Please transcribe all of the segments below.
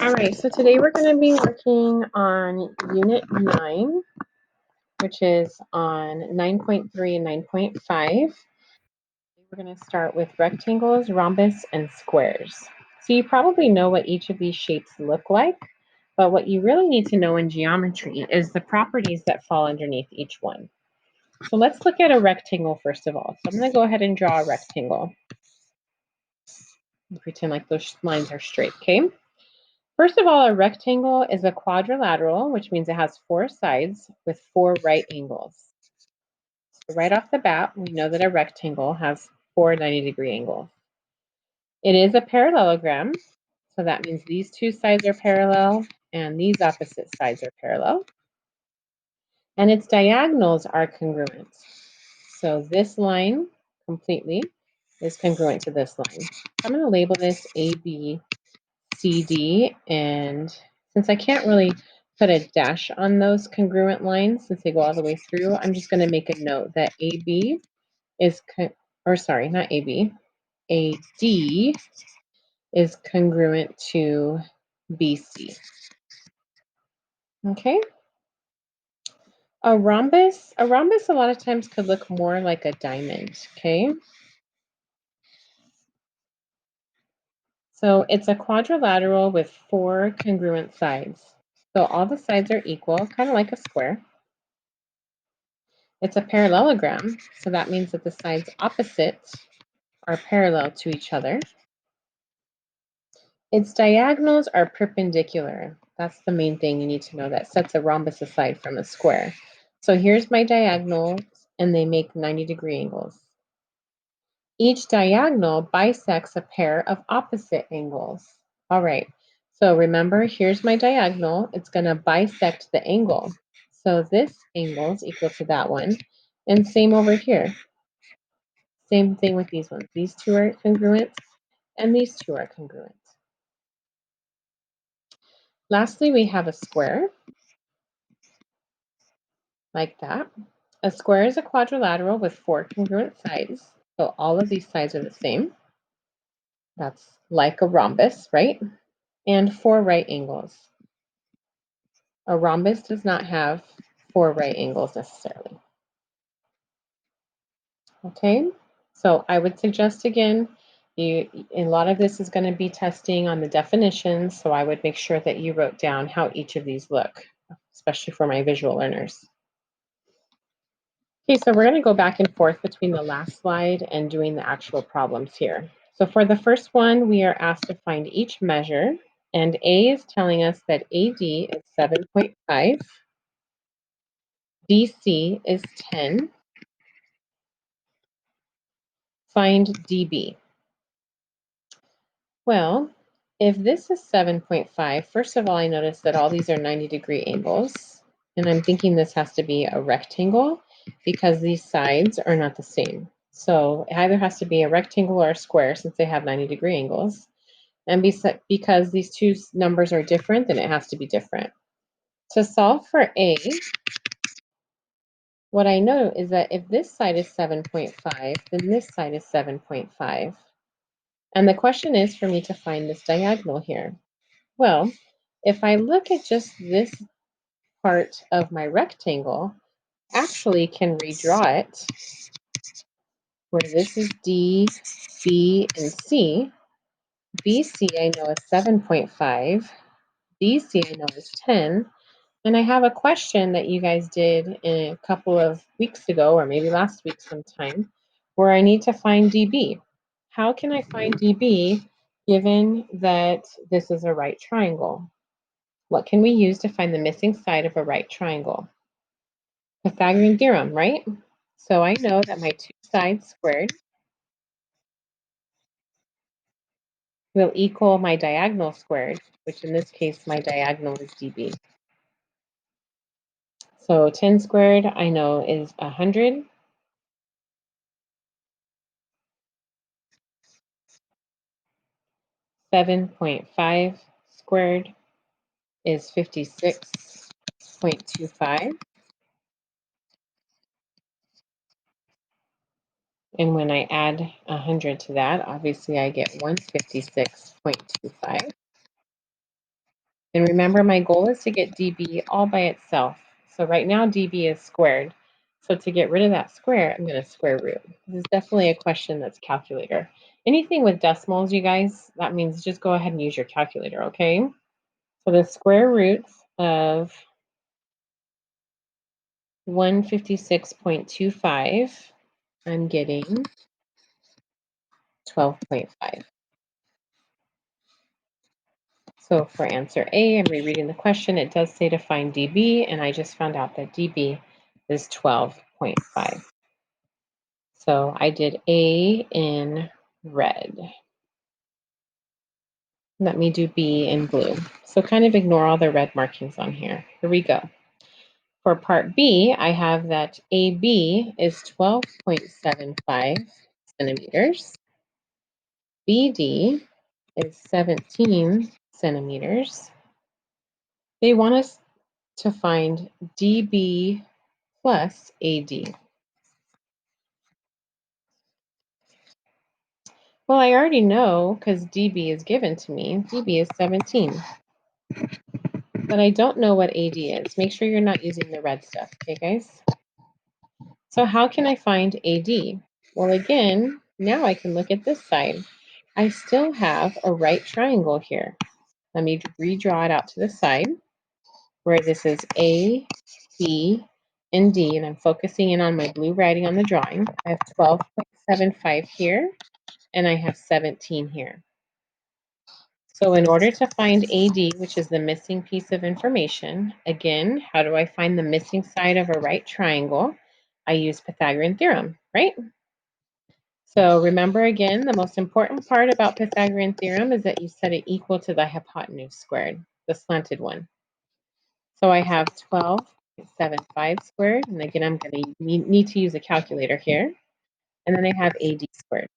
All right, so today we're going to be working on Unit 9, which is on 9.3 and 9.5. We're going to start with rectangles, rhombus, and squares. So you probably know what each of these shapes look like, but what you really need to know in geometry is the properties that fall underneath each one. So let's look at a rectangle first of all. So I'm going to go ahead and draw a rectangle. Pretend like those lines are straight, okay? First of all, a rectangle is a quadrilateral, which means it has 4 sides with 4 right angles. So right off the bat, we know that a rectangle has 4 90-degree angles. It is a parallelogram, so that means these 2 sides are parallel and these opposite sides are parallel. And its diagonals are congruent. So this line completely is congruent to this line. I'm going to label this AB, CD, and since I can't really put a dash on those congruent lines since they go all the way through, I'm just going to make a note that AB is, not AB, AD is congruent to BC. Okay. A rhombus a lot of times could look more like a diamond, okay? So it's a quadrilateral with 4 congruent sides. So all the sides are equal, kind of like a square. It's a parallelogram, so that means that the sides opposite are parallel to each other. Its diagonals are perpendicular. That's the main thing you need to know that sets a rhombus aside from a square. So here's my diagonals, and they make 90-degree angles. Each diagonal bisects a pair of opposite angles. All right, so remember, here's my diagonal. It's going to bisect the angle. So this angle is equal to that one, and same over here. Same thing with these ones. These 2 are congruent, and these 2 are congruent. Lastly, we have a square, like that. A square is a quadrilateral with 4 congruent sides. So all of these sides are the same. That's like a rhombus, right? And 4 right angles. A rhombus does not have 4 right angles necessarily. Okay, so I would suggest again, a lot of this is going to be testing on the definitions, so I would make sure that you wrote down how each of these look, especially for my visual learners. Okay, so we're going to go back and forth between the last slide and doing the actual problems here. So for the first one, we are asked to find each measure, and A is telling us that AD is 7.5, BC is 10, find DB. Well, if this is 7.5, first of all, I notice that all these are 90-degree angles, and I'm thinking this has to be a rectangle because these sides are not the same. So it either has to be a rectangle or a square since they have 90-degree angles. And because these 2 numbers are different, then it has to be different. To solve for A, what I know is that if this side is 7.5, then this side is 7.5. And the question is for me to find this diagonal here. Well, if I look at just this part of my rectangle, actually can redraw it where this is D, B, and C. BC I know is 7.5, BC I know is 10, and I have a question that you guys did a couple of weeks ago, or maybe last week sometime, where I need to find DB. How can I find DB given that this is a right triangle? What can we use to find the missing side of a right triangle? Pythagorean theorem, right? So I know that my 2 sides squared will equal my diagonal squared, which in this case, my diagonal is DB. So 10 squared, I know, is 100. 7.5 squared is 56.25. And when I add 100 to that, obviously I get 156.25. And remember, my goal is to get dB all by itself. So right now, dB is squared. So to get rid of that square, I'm going to square root. This is definitely a question that's calculator. Anything with decimals, you guys, that means just go ahead and use your calculator, okay? So the square root of 156.25, I'm getting 12.5. So for answer A, I'm rereading the question. It does say to find dB, and I just found out that dB is 12.5. So I did A in red. Let me do B in blue. So kind of ignore all the red markings on here. Here we go. For part B, I have that AB is 12.75 centimeters. BD is 17 centimeters. They want us to find DB plus AD. Well, I already know because DB is given to me. DB is 17. But I don't know what AD is. Make sure you're not using the red stuff, okay, guys? So how can I find AD? Well, again, now I can look at this side. I still have a right triangle here. Let me redraw it out to the side where this is A, B, and D, and I'm focusing in on my blue writing on the drawing. I have 12.75 here, and I have 17 here. So in order to find AD, which is the missing piece of information, again, how do I find the missing side of a right triangle? I use Pythagorean theorem, right? So remember again, the most important part about Pythagorean theorem is that you set it equal to the hypotenuse squared, the slanted one. So I have 12.75 squared, and again, I'm going to need to use a calculator here. And then I have AD squared.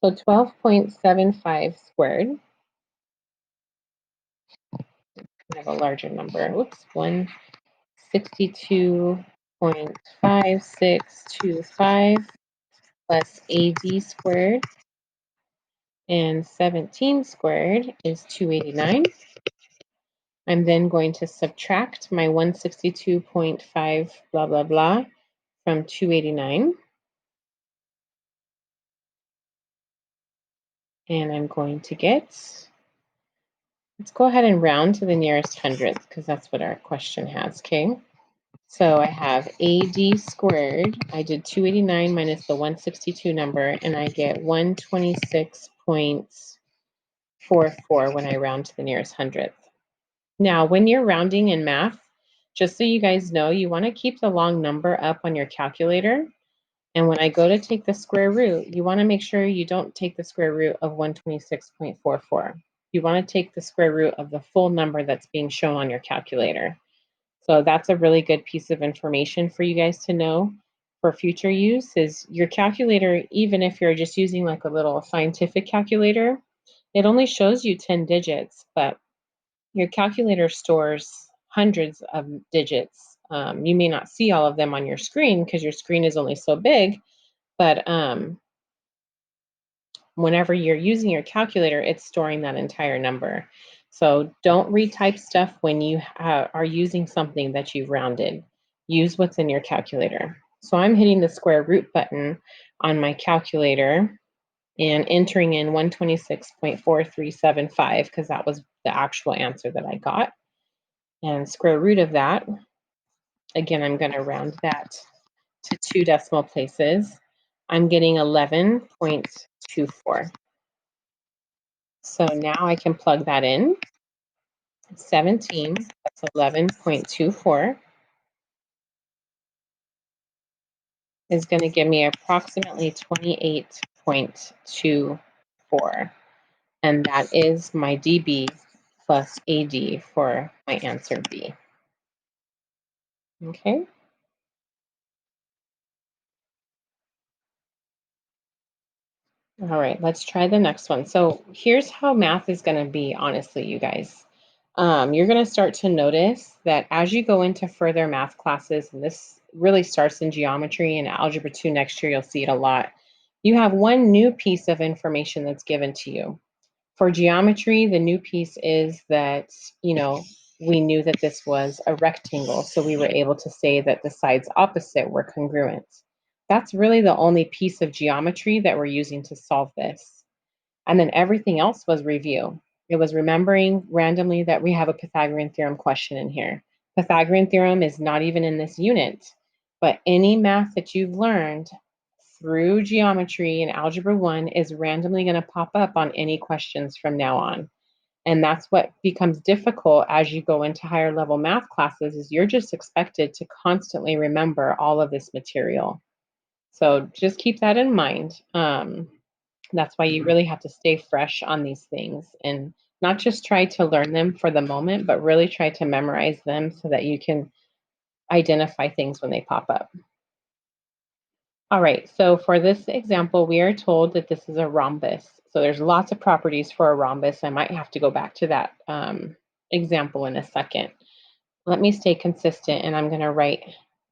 So 12.75 squared, I have a larger number. Oops, 162.5625 plus AD squared, and 17 squared is 289. I'm then going to subtract my 162.5 blah, blah, blah from 289. And I'm going to get, let's go ahead and round to the nearest hundredth because that's what our question has, okay? So I have AD squared. I did 289 minus the 162 number, and I get 126.44 when I round to the nearest hundredth. Now, when you're rounding in math, just so you guys know, you want to keep the long number up on your calculator. And when I go to take the square root, you want to make sure you don't take the square root of 126.44. You want to take the square root of the full number that's being shown on your calculator. So that's a really good piece of information for you guys to know for future use is your calculator, even if you're just using like a little scientific calculator, it only shows you 10 digits, but your calculator stores hundreds of digits. You may not see all of them on your screen because your screen is only so big, but whenever you're using your calculator, it's storing that entire number. So don't retype stuff when you are using something that you've rounded. Use what's in your calculator. So I'm hitting the square root button on my calculator and entering in 126.4375 because that was the actual answer that I got. And square root of that, again, I'm going to round that to 2 decimal places. I'm getting 11.24. So now I can plug that in. 17, that's 11.24, is going to give me approximately 28.24. And that is my dB plus AD for my answer B. Okay. All right, let's try the next one. So here's how math is going to be, honestly, you guys. You're going to start to notice that as you go into further math classes, and this really starts in geometry and algebra 2 next year, you'll see it a lot. You have one new piece of information that's given to you. For geometry, the new piece is that, we knew that this was a rectangle, so we were able to say that the sides opposite were congruent. That's really the only piece of geometry that we're using to solve this. And then everything else was review. It was remembering randomly that we have a Pythagorean theorem question in here. Pythagorean theorem is not even in this unit, but any math that you've learned through geometry and algebra 1 is randomly going to pop up on any questions from now on. And that's what becomes difficult as you go into higher level math classes is you're just expected to constantly remember all of this material. So just keep that in mind. That's why you really have to stay fresh on these things and not just try to learn them for the moment, but really try to memorize them so that you can identify things when they pop up. All right, so for this example, we are told that this is a rhombus. So there's lots of properties for a rhombus. I might have to go back to that example in a second. Let me stay consistent and I'm going to write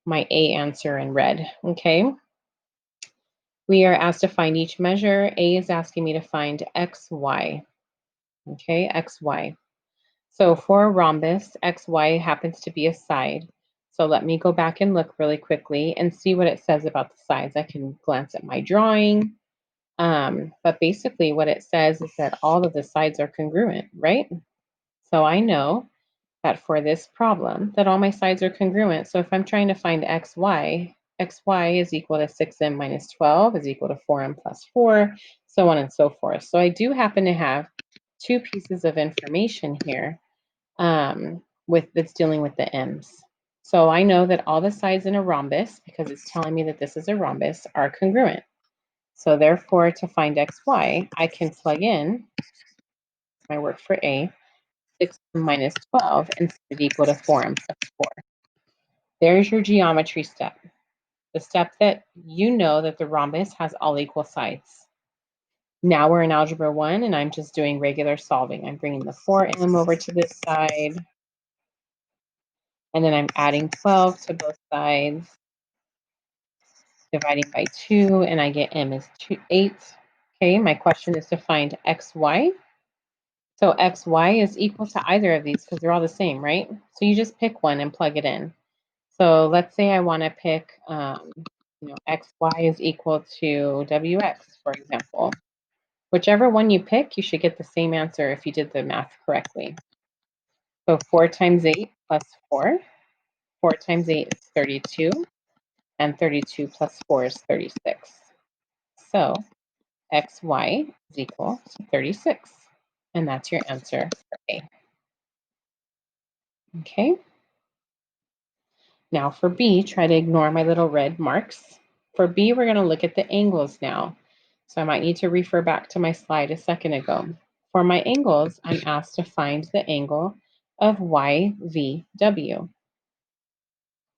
my A answer in red, okay? We are asked to find each measure. A is asking me to find x, y, okay, x, y. So for a rhombus, x, y happens to be a side. So let me go back and look really quickly and see what it says about the sides. I can glance at my drawing. But basically what it says is that all of the sides are congruent, right? So I know that for this problem, that all my sides are congruent. So if I'm trying to find xy is equal to 6m minus 12 is equal to 4m plus 4, so on and so forth. So I do happen to have two pieces of information here that's dealing with the m's. So I know that all the sides in a rhombus, because it's telling me that this is a rhombus, are congruent. So therefore, to find xy, I can plug in my work for A, 6 minus 12, and set it equal to 4m plus 4. There's your geometry step. The step that you know that the rhombus has all equal sides. Now we're in algebra 1, and I'm just doing regular solving. I'm bringing the 4m over to this side, and then I'm adding 12 to both sides, dividing by 2, and I get m is 8. Okay, my question is to find xy. So xy is equal to either of these because they're all the same, right? So you just pick one and plug it in. So let's say I want to pick, xy is equal to wx, for example. Whichever one you pick, you should get the same answer if you did the math correctly. So 4 times 8 plus 4. 4 times 8 is 32. And 32 plus 4 is 36. So xy is equal to 36. And that's your answer for A. Okay. Now for B, try to ignore my little red marks. For B, we're going to look at the angles now. So I might need to refer back to my slide a second ago. For my angles, I'm asked to find the angle of YVW.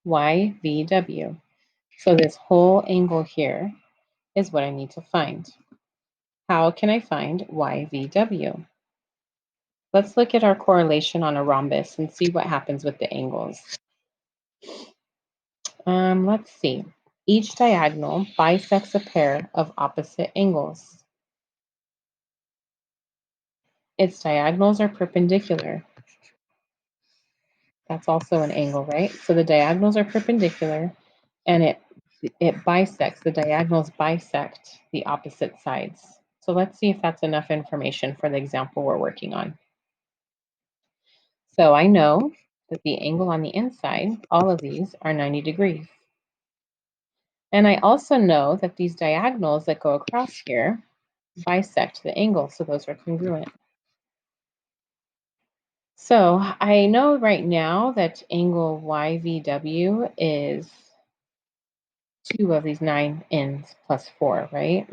YVW. So this whole angle here is what I need to find. How can I find YVW? Let's look at our correlation on a rhombus and see what happens with the angles. Let's see. Each diagonal bisects a pair of opposite angles. Its diagonals are perpendicular. That's also an angle, right? So the diagonals are perpendicular and it bisects, the diagonals bisect the opposite sides. So let's see if that's enough information for the example we're working on. So I know that the angle on the inside, all of these are 90 degrees. And I also know that these diagonals that go across here bisect the angle, so those are congruent. So I know right now that angle YVW is 2 of these 9 n's plus 4, right?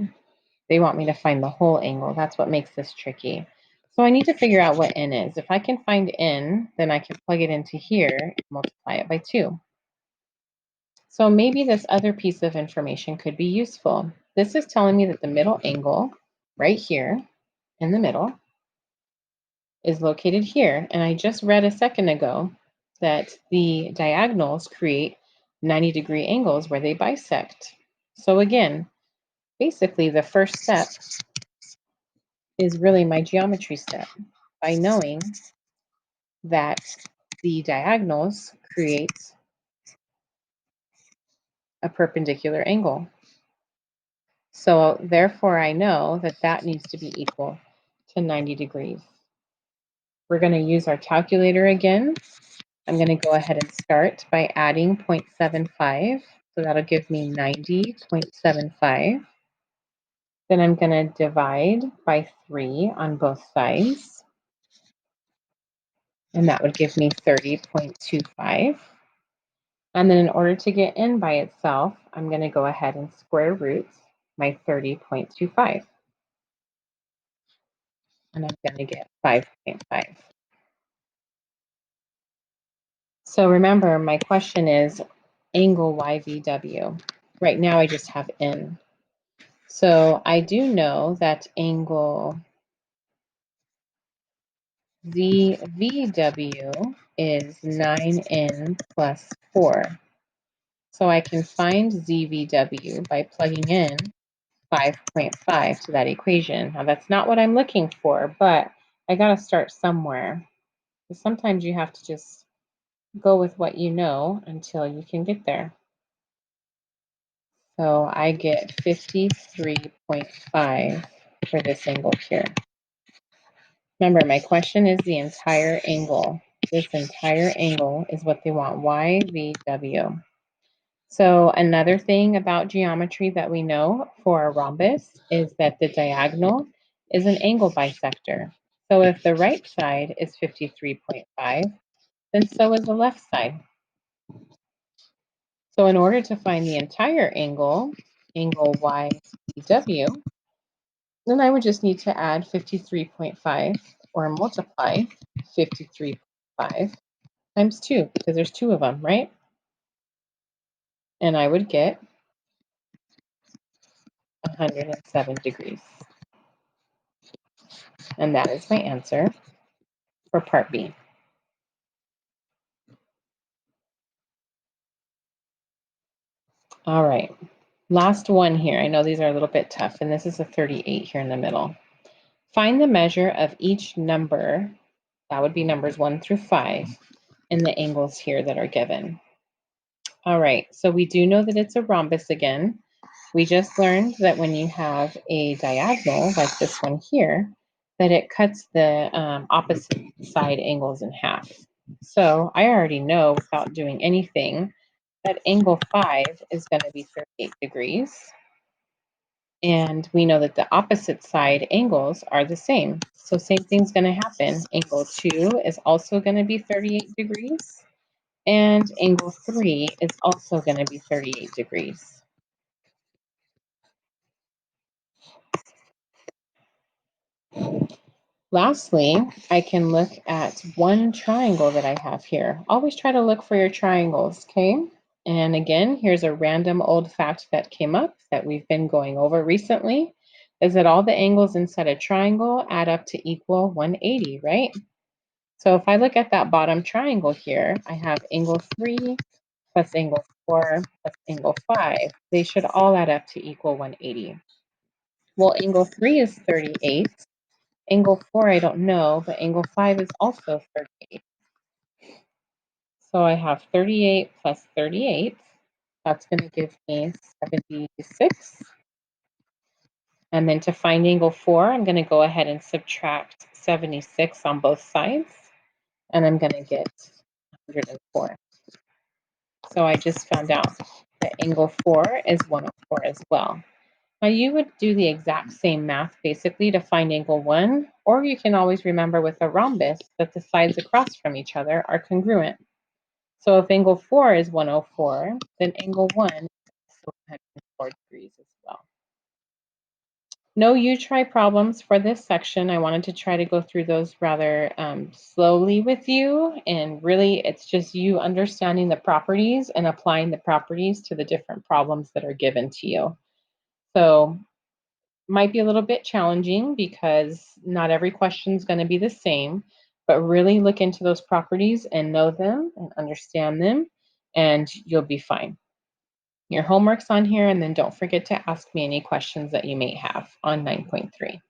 They want me to find the whole angle. That's what makes this tricky. So I need to figure out what n is. If I can find n, then I can plug it into here and multiply it by 2. So maybe this other piece of information could be useful. This is telling me that the middle angle right here in the middle is located here. And I just read a second ago that the diagonals create 90-degree angles where they bisect. So again, basically the first step is really my geometry step by knowing that the diagonals create a perpendicular angle. So therefore I know that that needs to be equal to 90 degrees. We're going to use our calculator again. I'm going to go ahead and start by adding 0.75. So that'll give me 90.75. Then I'm going to divide by 3 on both sides. And that would give me 30.25. And then in order to get n by itself, I'm going to go ahead and square root my 30.25. And I'm going to get 5.5. So remember, my question is angle YVW. Right now I just have n. So I do know that angle ZVW is 9n plus 4. So I can find ZVW by plugging in 5.5 to that equation. Now that's not what I'm looking for, but I got to start somewhere. Sometimes you have to just go with what you know until you can get there. So I get 53.5 for this angle here. Remember, my question is the entire angle. This entire angle is what they want, YVW. So another thing about geometry that we know for a rhombus is that the diagonal is an angle bisector. So if the right side is 53.5, then so is the left side. So in order to find the entire angle, angle YVW, then I would just need to add 53.5 or multiply 53.5 times 2 because there's 2 of them, right? And I would get 107 degrees. And that is my answer for part B. All right, last one here. I know these are a little bit tough, and this is a 38 here in the middle. Find the measure of each number, that would be numbers 1 through 5, in the angles here that are given. All right, so we do know that it's a rhombus again. We just learned that when you have a diagonal, like this one here, that it cuts the opposite side angles in half. So I already know without doing anything that angle 5 is going to be 38 degrees. And we know that the opposite side angles are the same. So same thing's going to happen. Angle 2 is also going to be 38 degrees. And angle 3 is also going to be 38 degrees. Lastly, I can look at one triangle that I have here. Always try to look for your triangles, okay? And again, here's a random old fact that came up that we've been going over recently, is that all the angles inside a triangle add up to equal 180, right? So if I look at that bottom triangle here, I have angle 3 plus angle 4 plus angle 5. They should all add up to equal 180. Well, angle 3 is 38. Angle 4, I don't know, but angle 5 is also 38. So I have 38 plus 38. That's going to give me 76. And then to find angle 4, I'm going to go ahead and subtract 76 on both sides. And I'm going to get 104. So I just found out that angle 4 is 104 as well. Now you would do the exact same math basically to find angle 1, or you can always remember with a rhombus that the sides across from each other are congruent. So if angle 4 is 104, then angle 1 is 104 degrees as well. No U-try problems for this section. I wanted to try to go through those rather slowly with you, and really it's just you understanding the properties and applying the properties to the different problems that are given to you. So might be a little bit challenging because not every question is going to be the same, but really look into those properties and know them and understand them, and you'll be fine. Your homework's on here, and then don't forget to ask me any questions that you may have on 9.3.